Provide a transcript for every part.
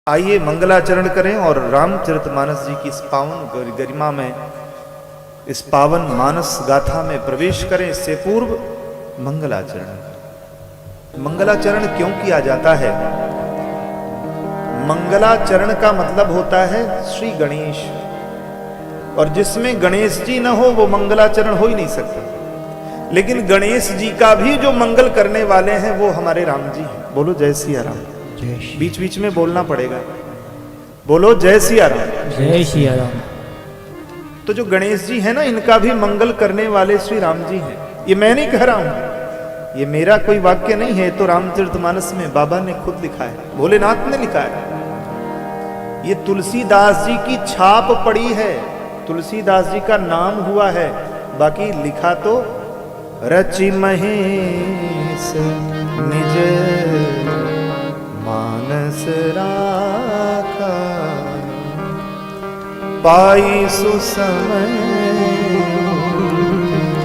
आइए मंगलाचरण करें और रामचरितमानस जी की इस पावन गरिमा में, इस पावन मानस गाथा में प्रवेश करें। इससे पूर्व मंगलाचरण। मंगलाचरण क्यों किया जाता है? मंगलाचरण का मतलब होता है श्री गणेश, और जिसमें गणेश जी न हो वो मंगलाचरण हो ही नहीं सकता। लेकिन गणेश जी का भी जो मंगल करने वाले हैं वो हमारे राम जी हैं। बोलो जय सिया राम। बीच बीच में बोलना पड़ेगा, बोलो जय सिया राम। जय सिया राम। तो जो गणेश जी है ना, इनका भी मंगल करने वाले श्री राम जी हैं। ये मैं नहीं कह रहा हूं, ये मेरा कोई वाक्य नहीं है, तो रामचरितमानस में बाबा ने खुद लिखा है, भोलेनाथ ने लिखा है। ये तुलसीदास जी की छाप पड़ी है, तुलसीदास जी का नाम हुआ है, बाकी लिखा तो रचि महेश निज मानस राखा, पाई सुसमय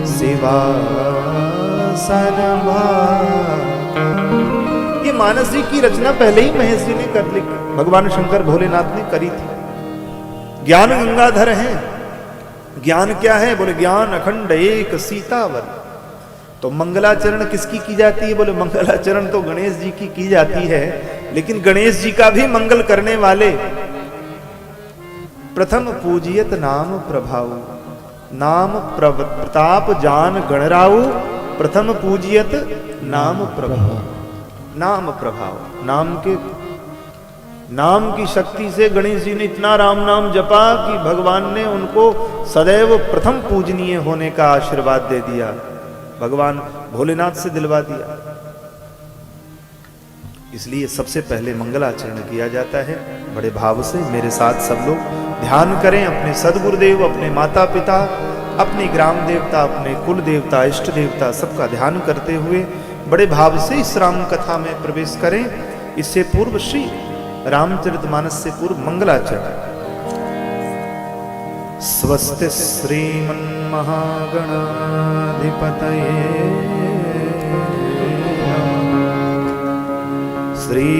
सिवासन भाका। ये मानस जी की रचना पहले ही महेश जी ने कर ली, भगवान शंकर भोलेनाथ ने करी थी। ज्ञान गंगाधर है। ज्ञान क्या है? बोले ज्ञान अखंड एक सीतावर। तो मंगलाचरण किसकी की जाती है? बोले मंगलाचरण तो गणेश जी की जाती है, लेकिन गणेश जी का भी मंगल करने वाले प्रथम पूजियत नाम प्रभाव, नाम प्रताप जान गणराऊ, प्रथम पूजियत नाम प्रभाव। नाम प्रभाव, नाम की शक्ति से गणेश जी ने इतना राम नाम जपा कि भगवान ने उनको सदैव प्रथम पूजनीय होने का आशीर्वाद दे दिया, भगवान भोलेनाथ से दिलवा दिया। इसलिए सबसे पहले मंगलाचरण किया जाता है बड़े भाव से। मेरे साथ सब लोग ध्यान करें, अपने सदगुरुदेव, अपने माता पिता, अपने ग्राम देवता, अपने कुल देवता, इष्ट देवता, सबका ध्यान करते हुए बड़े भाव से इस राम कथा में प्रवेश करें। इससे पूर्व श्री रामचरितमानस से पूर्व मंगलाचरण। स्वस्ति श्रीमन्महागणाधिपतये श्री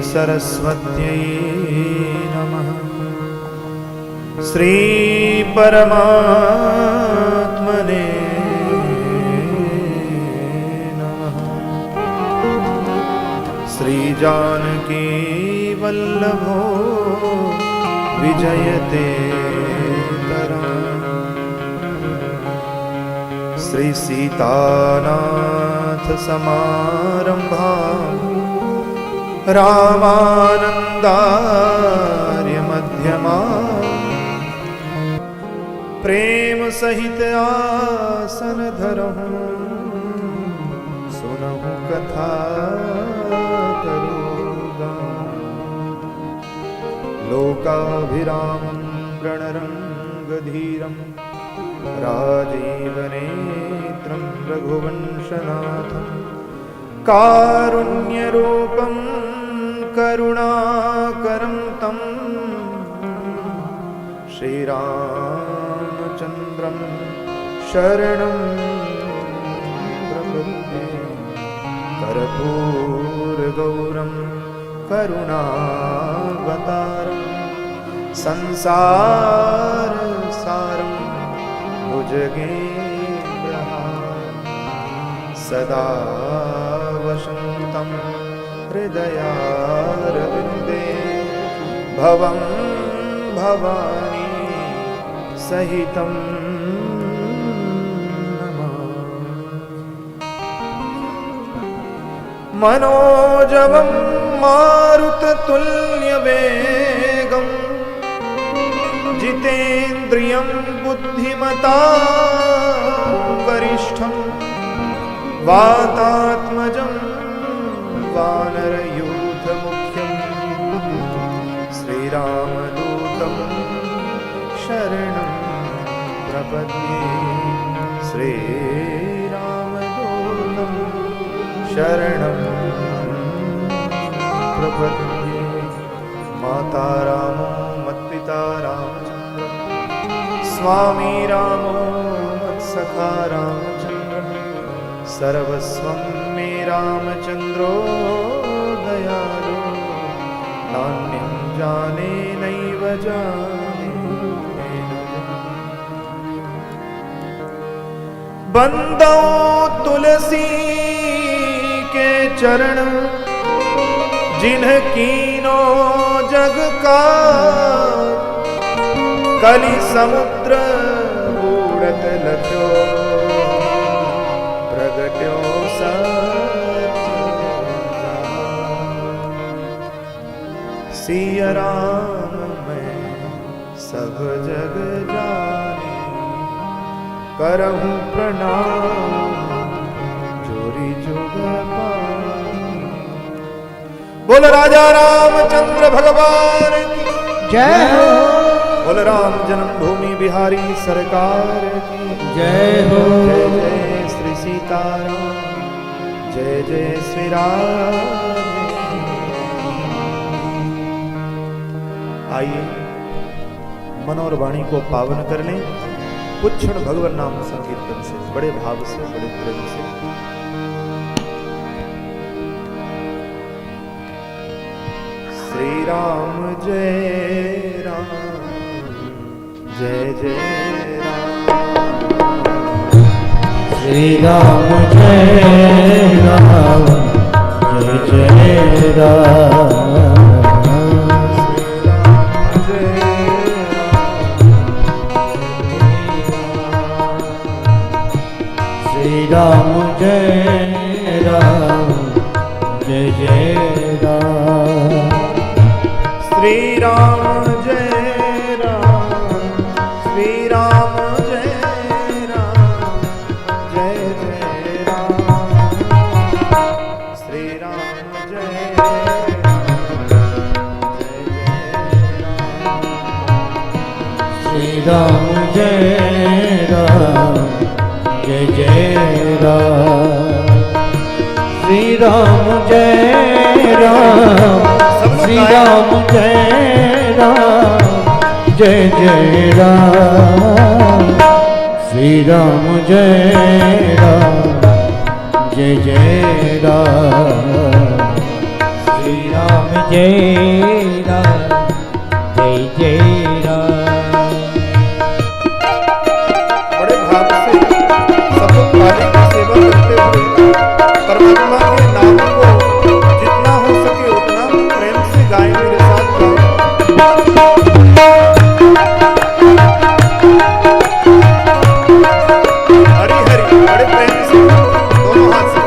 सरस्वत्यै नमः। श्री परमात्मने नमः। श्री जानकी वल्लभो विजयते श्री सीतानाथ समारंभा रामानंदार्य मध्यमा। प्रेम सहित आसन धरहूं, सुनहूं कथा करूंगा। लोकाभिरामं रणरंगधीरं राजीवनेत्रं रघुवंशनाथं, कारुण्यरूपं करुणाकरं तं श्रीरामचन्द्रं शरणं प्रपद्ये। कर्पूरगौरं करुणावतारं संसारसारं भुजगेन्द्रहारं सदा वसन्तं हृदयारविन्दे। भवं भवानी सहितं नमामि। मनोजवं मारुततुल्यवेगं जितेन्द्रियं बुद्धिमतां वरिष्ठं, वातात्मजं वानरयूथमुख्यं श्रीरामदूतं शरणं प्रपद्ये। श्रीरामदूतं शरणं प्रपद्ये। माता रामो मत्पिता रामचन्द्र, स्वामी रामो मत्सखा रामचन्द्र, सर्वस्वं मे रामचन्द्रो दयालु, नान्यं जाने नैव जाने बंदो तुलसी के चरण जिन्ह कीनो जग का कलि समुद्र बूढ़त लख्यो प्रगट्यो सिया राम मैं सब जग जानी करहूं प्रणाम जोरी जुग पानी। बोल राजा रामचंद्र भगवान की जय हो। बोल राम जन्मभूमि बिहारी सरकार की जय हो। जय जय श्री सीताराम जय जय श्री राम। आइए मन और वाणी को पावन कर लें कुछ क्षण भगवान नाम संकीर्तन से, बड़े भाव से, बड़े प्रेम से। श्री राम जय राम जय जय राम। श्री राम जय राम जय जय राम। श्री राम जय राम जय जय राम। श्री राम जय राम श्री राम जय राम जय जय राम। श्री राम जय श्री राम जय राम जय जय राम। श्री राम जय राम श्री राम जय राम जय जय राम। श्री राम जय राम जय जय राम। श्री राम जय राम जय जय राम। बड़े भाव से सब काली की सेवा करते हुए परमात्मा के नाम को जितना हो सके उतना प्रेम से गाएं, मेरे साथ गाएं। हरि हरि बड़े प्रेम से दोनों हाथ से।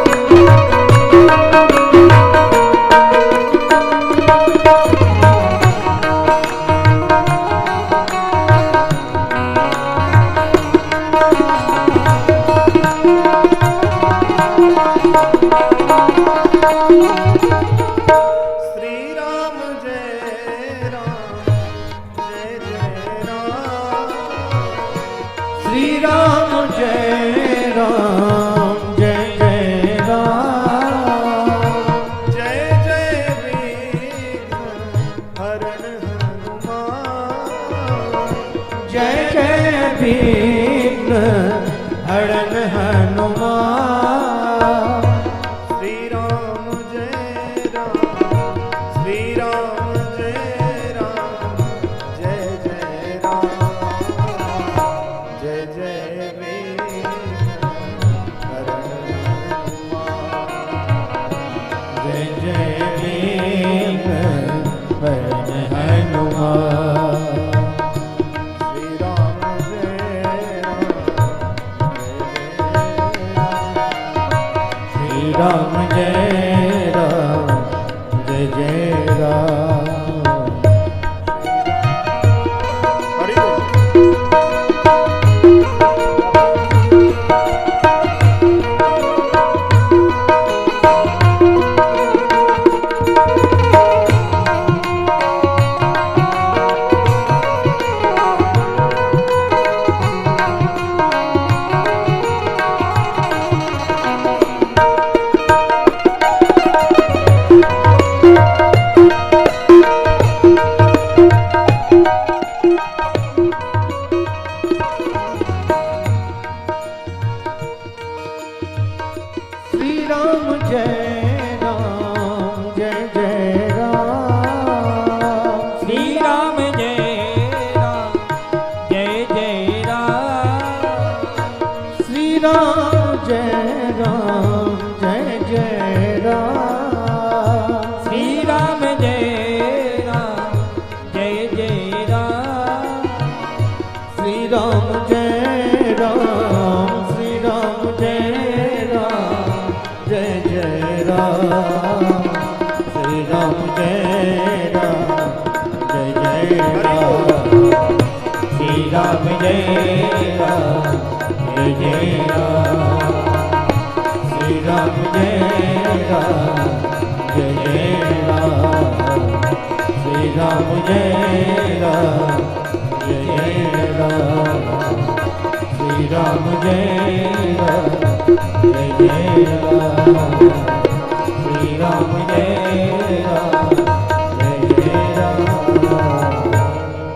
राम जय जय राम। श्री राम जय जय राम। श्री राम जय राम, श्री राम जय राम, जय जय राम। श्री राम जय राम, जय जय राम। श्री राम जय राम जय जय राम। श्री राम जय राम, जय जय राम। श्री राम जय राम, जय जय राम। श्री राम जय राम, जय जय राम। श्री राम जय राम, जय जय राम।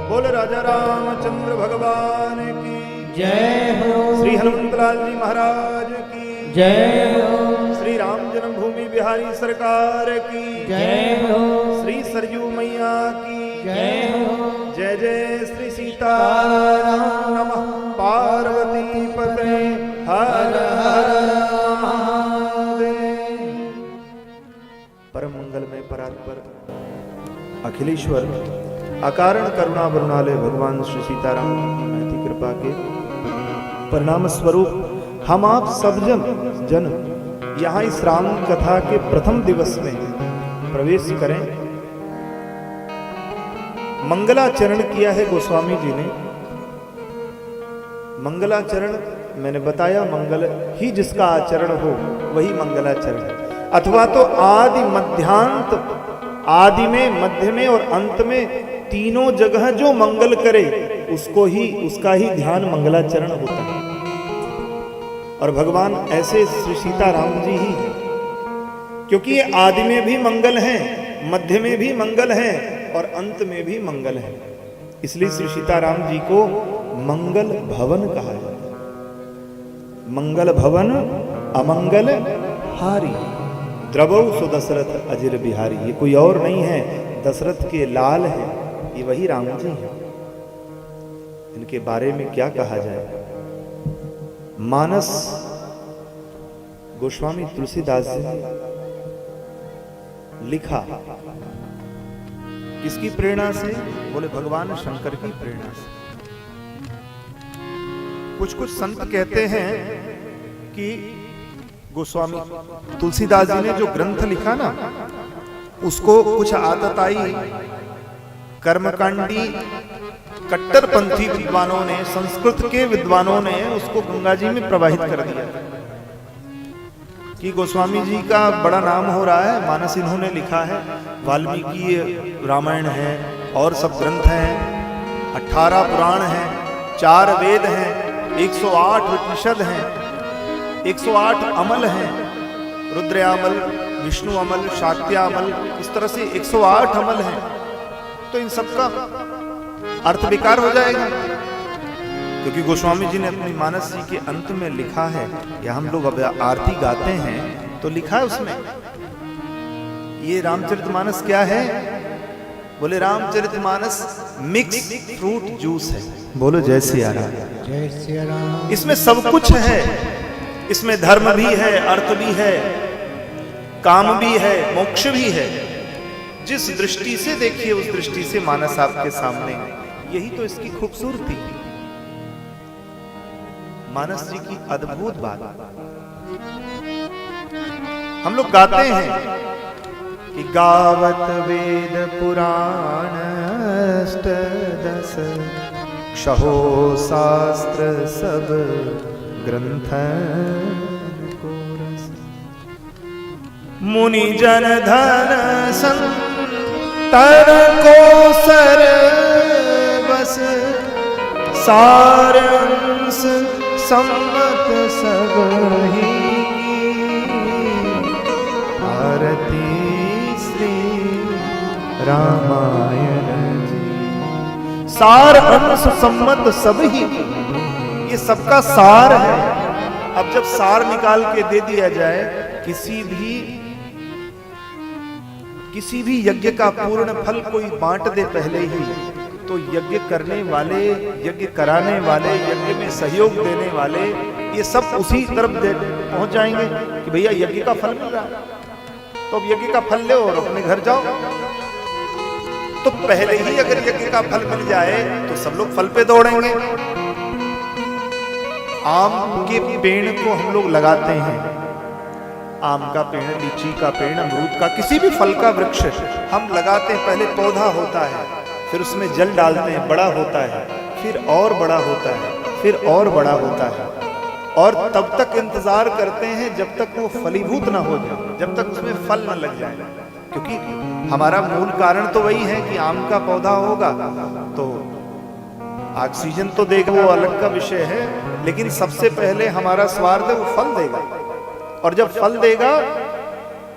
बोल राजा रामचंद्र भगवान की जय हो, श्री हनुमंतलाल जी महाराज की जय हो, श्री राम जन्मभूमि बिहारी सरकार की जय हो, श्री सरयू मैया की जय हो। जय जय श्री सीताराम नमः पार्वती पते हर हर महादेव। परम मंगल में परात्पर अखिलेश्वर अकारण करुणा वरुणालय भगवान श्री सीताराम की महती कृपा के परिणाम स्वरूप हम आप सब जन यहाँ इस राम कथा के प्रथम दिवस में प्रवेश करें। मंगलाचरण किया है गोस्वामी जी ने। मंगलाचरण मैंने बताया, मंगल ही जिसका आचरण हो वही मंगलाचरण, अथवा तो आदि मध्यांत, आदि में, मध्य में और अंत में तीनों जगह जो मंगल करे उसको ही, उसका ही ध्यान मंगलाचरण होता है। और भगवान ऐसे श्री सीताराम जी ही हैं, क्योंकि ये आदि में भी मंगल हैं, मध्य में भी मंगल हैं और अंत में भी मंगल है। इसलिए श्री सीताराम जी को मंगल भवन कहा जाता है। मंगल भवन अमंगल हारी, द्रवौ सो दशरथ अजिर बिहारी। ये कोई और नहीं है, दशरथ के लाल है, ये वही राम जी हैं। इनके बारे में क्या कहा जाए। मानस गोस्वामी तुलसीदास जी ने लिखा, किसकी प्रेरणा से? बोले भगवान शंकर की प्रेरणा से। कुछ कुछ संत कहते हैं कि गोस्वामी तुलसीदास जी ने जो ग्रंथ लिखा ना, उसको कुछ आदत आई, कर्मकांडी कट्टरपंथी विद्वानों ने, संस्कृत के विद्वानों ने उसको गंगा जी में प्रवाहित कर दिया कि गोस्वामी जी का बड़ा नाम हो रहा है, मानस इन्होंने लिखा है, वाल्मीकि रामायण है और सब ग्रंथ हैं, 18 पुराण हैं, 4 वेद हैं, 108 उपनिषद हैं, 108 अमल हैं, रुद्रयामल, विष्णु अमल, शाक्यामल, इस तरह से 108 अमल हैं। तो इन सबका अर्थ बेकार हो जाएगा, क्योंकि गोस्वामी जी ने अपनी मानस जी के अंत में लिखा है, या हम लोग अब आरती गाते हैं तो लिखा है उसमें, ये रामचरितमानस क्या है? बोले रामचरितमानस मिक्स फ्रूट जूस है। बोलो जय सिया राम। जय सिया राम। इसमें सब कुछ है, इसमें धर्म भी है, अर्थ भी है, काम भी है, मोक्ष भी है। जिस दृष्टि से देखिए उस दृष्टि से मानस आपके सामने, यही तो इसकी खूबसूरती, मानस जी की अद्भुत बात। हम लोग गाते हैं कि गावत वेद पुराण अष्टदश, क्षहो शास्त्र सब ग्रंथ को रस। मुनि जन धन संतर को सर बस, सारंस सम्मत सब ही आरती श्री रामायण जी। सार अंश सम्मत सब ही, ये सबका सार है। अब जब सार निकाल के दे दिया जाए, किसी भी यज्ञ का पूर्ण फल कोई बांट दे पहले ही, तो यज्ञ करने वाले, यज्ञ कराने वाले, यज्ञ में सहयोग देने वाले ये सब उसी तरफ पहुंच जाएंगे कि भैया यज्ञ का फल मिल रहा है, तो अब यज्ञ का फल ले और अपने घर जाओ। तो पहले ही अगर यज्ञ का फल मिल जाए तो सब लोग फल पे दौड़ेंगे। आम के पेड़ को हम लोग लगाते हैं, आम का पेड़, लीची का पेड़, अमरूद का, किसी भी फल का वृक्ष हम लगाते हैं। पहले पौधा होता है, फिर उसमें जल डालते हैं, बड़ा होता है, फिर और बड़ा होता है, फिर और बड़ा होता है, और तब तक इंतजार करते हैं जब तक वो फलीभूत ना हो जाए, जब तक उसमें फल ना लग जाए। क्योंकि हमारा मूल कारण तो वही है कि आम का पौधा होगा तो ऑक्सीजन तो देगा, वो अलग का विषय है, लेकिन सबसे पहले हमारा स्वार्थ है वो फल देगा, और जब फल देगा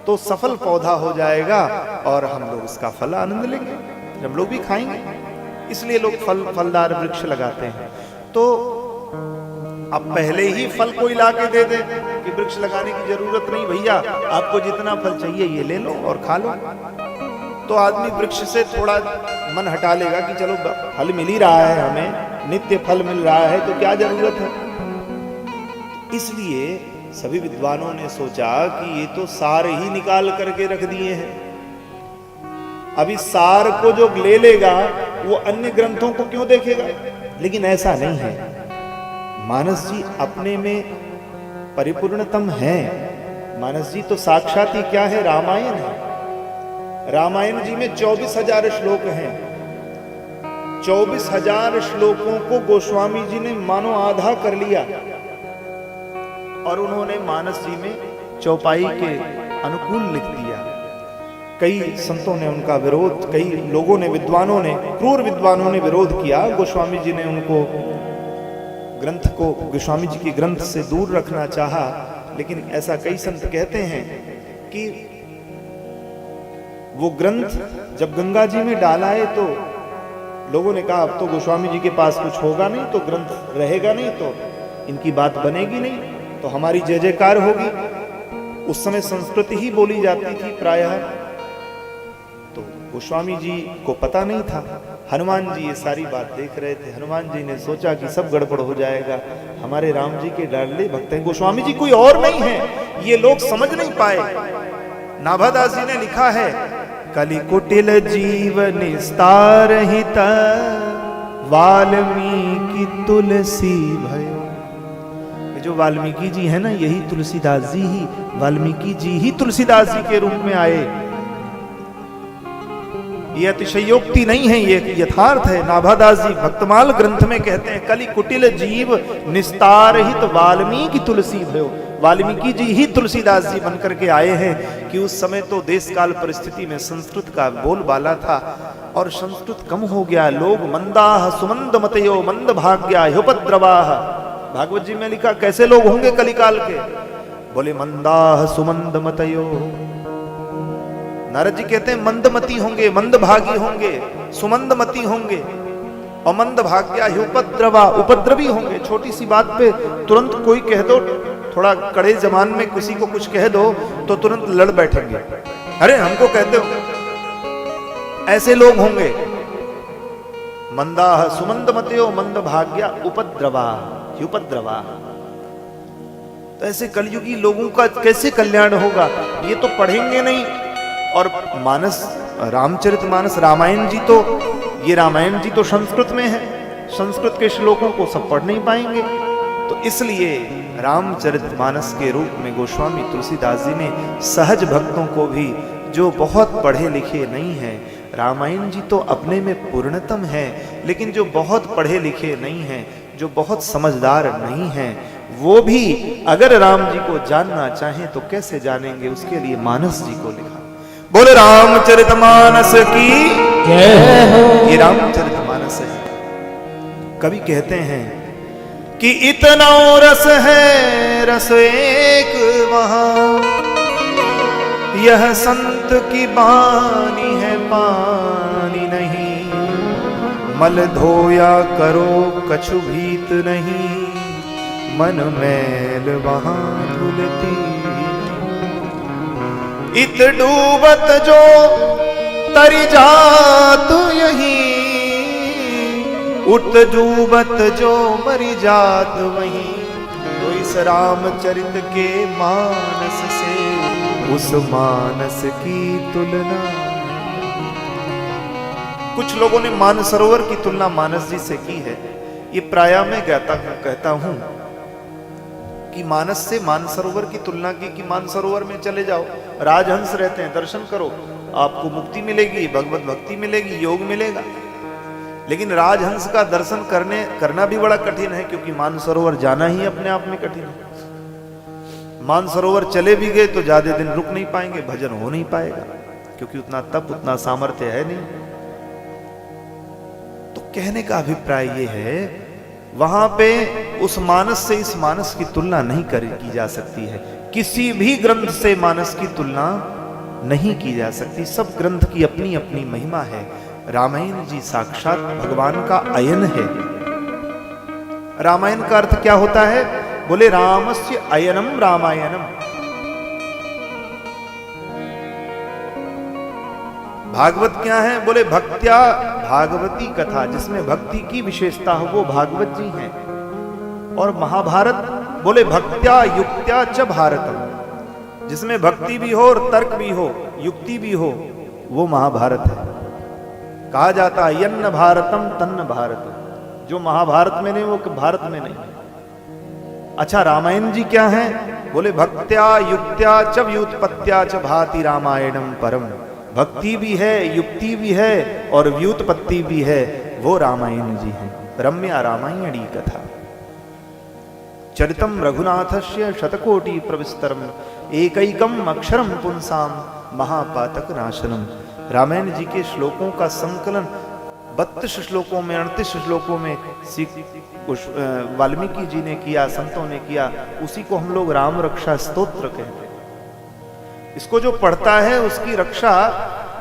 तो सफल पौधा हो जाएगा और हम लोग उसका फल आनंद लेंगे, हम लोग भी खाएंगे। इसलिए लोग फलदार वृक्ष लगाते हैं। तो अब पहले ही फल कोई ला के दे दे कि वृक्ष लगाने की जरूरत नहीं, भैया आपको जितना फल चाहिए ये ले लो और खा लो, तो आदमी वृक्ष से थोड़ा मन हटा लेगा कि चलो फल मिल ही रहा है, हमें नित्य फल मिल रहा है, तो क्या जरूरत है। इसलिए सभी विद्वानों ने सोचा कि ये तो सार ही निकाल करके रख दिए हैं, अभी सार को जो ले लेगा वो अन्य ग्रंथों को क्यों देखेगा। लेकिन ऐसा नहीं है, मानस जी अपने में परिपूर्णतम है। मानस जी तो साक्षात ही क्या है, रामायण है। रामायण जी में 24,000 श्लोक हैं। 24,000 श्लोकों को गोस्वामी जी ने मानो आधा कर लिया, और उन्होंने मानस जी में चौपाई के अनुकूल लिख दिया। कई संतों ने उनका विरोध, कई लोगों ने, विद्वानों ने, क्रूर विद्वानों ने विरोध किया। गोस्वामी जी ने उनको ग्रंथ को, गोस्वामी जी के ग्रंथ से दूर रखना चाहा, लेकिन ऐसा कई संत कहते हैं कि वो ग्रंथ जब गंगा जी में डाला है तो लोगों ने कहा अब तो गोस्वामी जी के पास कुछ होगा नहीं, तो ग्रंथ रहेगा नहीं, तो इनकी बात बनेगी नहीं, तो हमारी जय जयकार होगी। उस समय संस्कृत ही बोली जाती थी प्रायः, तो गोस्वामी जी को पता नहीं था। हनुमान जी ये सारी बात देख रहे थे। हनुमान जी ने सोचा कि सब गड़बड़ हो जाएगा, हमारे राम जी के लाडले भक्त हैं, गोस्वामी जी कोई और नहीं है, ये लोग समझ नहीं पाए। नाभादास जी ने लिखा है, कलि कुटिल जीव निस्तार हित वाल्मीकि तुलसी भयो। जो वाल्मीकि जी है ना, यही तुलसीदास जी ही, वाल्मीकि जी ही तुलसीदास जी के रूप में आए। ये अतिशयोक्ति नहीं है, ये यथार्थ है। नाभादास जी भक्तमाल ग्रंथ में कहते हैं, कलि कुटिल जीव निस्तार हित वाल्मीकि तुलसी भयो। वाल्मीकि जी ही तुलसीदास जी बनकर के आए हैं कि उस समय तो देश काल परिस्थिति में संस्कृत का बोलबाला था और संस्कृत कम हो गया। लोग मंदाह सुमंद मतयो मंद भाग्या ह्युपद्रवाह। भागवत जी में लिखा कैसे लोग होंगे कलिकाल के, बोले मंदाह सुमंद मतयो। नारद जी कहते हैं मंदमती होंगे, मंदभागी होंगे, सुमंदमती होंगे, और मंदभाग्या उपद्रवा, उपद्रवी होंगे। छोटी सी बात पे तुरंत कोई कह दो, थोड़ा कड़े जमान में किसी को कुछ कह दो तो तुरंत लड़ बैठेंगे, अरे हमको कहते हो। ऐसे लोग होंगे। मंदाह सुमंदमतयो मंदभाग्या उपद्रवा, उपद्रवा। तो ऐसे कलयुगी लोगों का कैसे कल्याण होगा, ये तो पढ़ेंगे नहीं। और मानस, रामचरितमानस, रामायण जी तो, ये रामायण जी तो संस्कृत में है, संस्कृत के श्लोकों को सब पढ़ नहीं पाएंगे। तो इसलिए रामचरितमानस के रूप में गोस्वामी तुलसीदास जी ने सहज भक्तों को भी, जो बहुत पढ़े लिखे नहीं हैं, रामायण जी तो अपने में पूर्णतम है, लेकिन जो बहुत पढ़े लिखे नहीं हैं, जो बहुत समझदार नहीं हैं, वो भी अगर राम जी को जानना चाहें तो कैसे जानेंगे, उसके लिए मानस जी को लिखा। बोले रामचरितमानस की जय हो। ये रामचरितमानस है। कवि कहते हैं कि इतना रस है, रस एक वहां, यह संत की बानी है पानी नहीं, मल धोया करो कछु भीत नहीं, मन मैल वहां धुलती। इत डूबत जो तरी जात यही, उठ डूबत जो मरी जात वहीं, तो इस रामचरित के मानस से उस मानस की तुलना। कुछ लोगों ने मानसरोवर की तुलना मानस जी से की है। ये प्राय मैं कहता हूं कि मानस से मानसरोवर की तुलना की कि मानसरोवर में चले जाओ, राजहंस रहते हैं, दर्शन करो, आपको मुक्ति मिलेगी, भगवत भक्ति मिलेगी, योग मिलेगा। लेकिन राजहंस का दर्शन करना भी बड़ा कठिन है, क्योंकि मानसरोवर जाना ही अपने आप में कठिन है। मानसरोवर चले भी गए तो ज्यादा दिन रुक नहीं पाएंगे, भजन हो नहीं पाएगा, क्योंकि उतना तप, उतना सामर्थ्य है नहीं। तो कहने का अभिप्राय ये है, वहां पे उस मानस से इस मानस की तुलना नहीं की जा सकती है। किसी भी ग्रंथ से मानस की तुलना नहीं की जा सकती। सब ग्रंथ की अपनी अपनी महिमा है। रामायण जी साक्षात भगवान का अयन है। रामायण का अर्थ क्या होता है? बोले रामस्य अयनम रामायणम। भागवत क्या है? बोले भक्त्या भागवती कथा, जिसमें भक्ति की विशेषता हो वो भागवत जी हैं। और महाभारत बोले भक्त्या युक्त्या च भारतम, जिसमें भक्ति भी हो और तर्क भी हो, युक्ति भी हो, वो महाभारत है। कहा जाता है यन्न भारतम तन्न भारतम, जो महाभारत में नहीं वो भारत में नहीं। अच्छा, रामायण जी क्या है? बोले भक्त्या युक्त्या च व्युत्पत्त्या च भाति रामायणम परम। भक्ति भी है, युक्ति भी है और व्युत्पत्ति भी है, वो रामायण जी है। रम्या रामायणी कथा। चरितम रघुनाथस्य शतकोटि प्रविस्तरम एकैकम अक्षरम पुंसाम महापातक नाशनम। रामायण जी के श्लोकों का संकलन 32 श्लोकों में, 38 श्लोकों में वाल्मीकि जी ने किया, संतों ने किया। उसी को हम लोग राम रक्षा स्तोत्र कहते हैं। इसको जो पढ़ता है उसकी रक्षा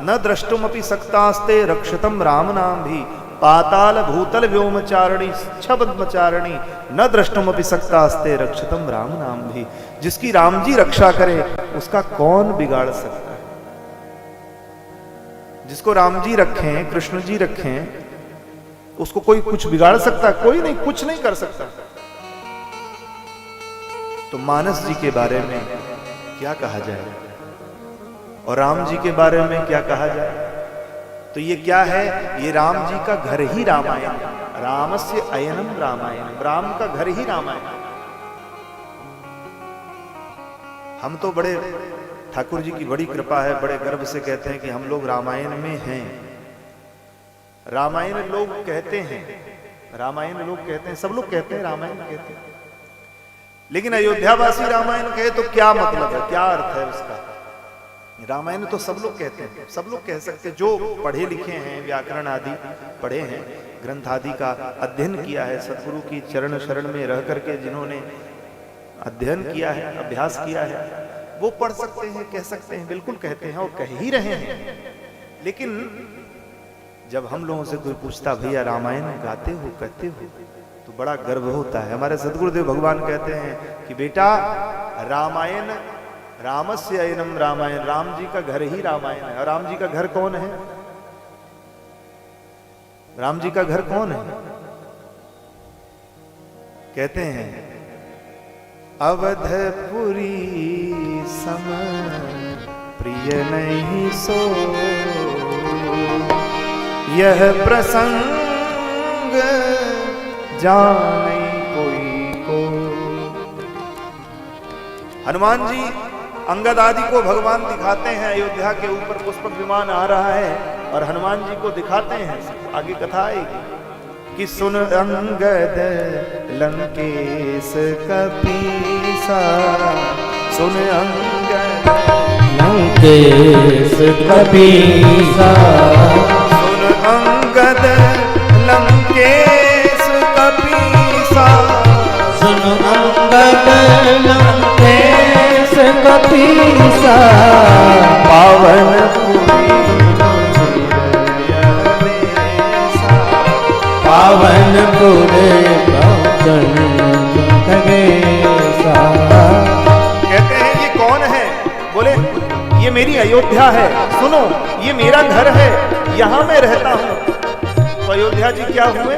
न द्रष्टुमपि सक्तास्ते रक्षतम राम नाम भी पाताल भूतल व्योमचारिणी छबद्मचारिणी न द्रष्टुमपि सक्तास्ते रक्षतम राम नाम भी। जिसकी राम जी रक्षा करे उसका कौन बिगाड़ सकता है? जिसको राम जी रखें, कृष्ण जी रखें, उसको कोई कुछ बिगाड़ सकता? कोई नहीं, कुछ नहीं कर सकता। तो मानस जी के बारे में क्या कहा जाए और राम जी के बारे में क्या कहा जाए? तो ये क्या है? ये राम जी का घर ही रामायण। रामस्य अयनम रामायण, राम का घर ही रामायण। हम तो बड़े, ठाकुर जी की बड़ी कृपा है, बड़े गर्व से कहते हैं कि हम लोग रामायण में हैं। रामायण लोग कहते हैं, रामायण लोग कहते हैं, सब लोग कहते हैं रामायण कहते हैं, लेकिन अयोध्यावासी रामायण कहे तो क्या मतलब है, क्या अर्थ है उसका? रामायण तो सब लोग कहते हैं, सब लोग कह सकते हैं। जो पढ़े लिखे हैं, व्याकरण आदि पढ़े हैं, ग्रंथ आदि का अध्ययन किया है, सदगुरु की चरण शरण में रह करके जिन्होंने अध्ययन किया है, अभ्यास किया है, वो पढ़ सकते हैं, कह सकते हैं, बिल्कुल कहते हैं और कह ही रहे हैं। लेकिन जब हम लोगों से कोई पूछता भैया रामायण गाते हो, कहते हो, तो बड़ा गर्व होता है। हमारे सदगुरुदेव भगवान कहते हैं कि बेटा रामायण रामस्य अयनम रामायण, राम जी का घर ही रामायण है। और राम जी का घर कौन है? राम जी का घर कौन है? कहते हैं अवधपुरी सम प्रिय नहीं सो, यह प्रसंग जाने कोई को। हनुमान जी अंगद आदि को भगवान दिखाते हैं। अयोध्या के ऊपर पुष्पक विमान आ रहा है और हनुमान जी को दिखाते हैं। आगे कथा आएगी कि सुन अंगद लंकेश कपीसा, सुन अंगद लंकेश कपीसा, सुन अंगद लंकेश कपीसा, सुन अंगद लंकेश कपीसा, पावन पावनपुर पवन खगेसा। कहते हैं ये कौन है? बोले ये मेरी अयोध्या है, सुनो ये मेरा घर है, यहां मैं रहता हूं। तो अयोध्या जी क्या हुए?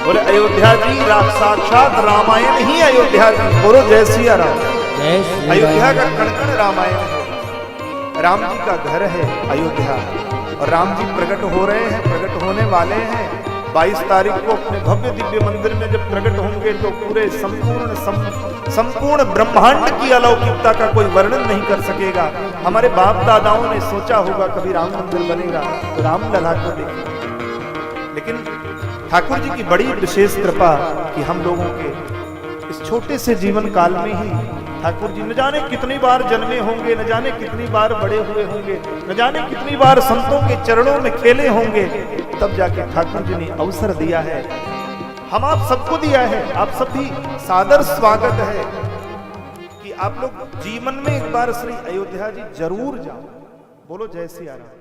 बोले अयोध्या जी साक्षात रामायण ही अयोध्या जी। बोलो जय सिया राम। जय श्री अयोध्या राम। का कण कण रामायण है। राम जी का घर है अयोध्या और राम जी प्रकट हो रहे हैं, प्रकट होने वाले हैं। 22 तारीख को अपने भव्य दिव्य मंदिर में जब प्रकट होंगे तो पूरे संपूर्ण ब्रह्मांड की अलौकिकता का कोई वर्णन नहीं कर सकेगा। हमारे बाप दादाओं ने सोचा होगा कभी राम मंदिर बनेगा तो राम लला को देखेंगे, लेकिन ठाकुर जी की बड़ी विशेष कृपा कि हम लोगों के इस छोटे से जीवन काल में ही ठाकुर जी न जाने कितनी बार जन्मे होंगे, न जाने कितनी बार बड़े हुए होंगे, न जाने कितनी बार संतों के चरणों में खेले होंगे, तब जाके ठाकुर जी ने अवसर दिया है। हम आप सबको दिया है। आप सभी सादर स्वागत है कि आप लोग जीवन में एक बार श्री अयोध्या जी जरूर जाओ। बोलो जय सिया राम।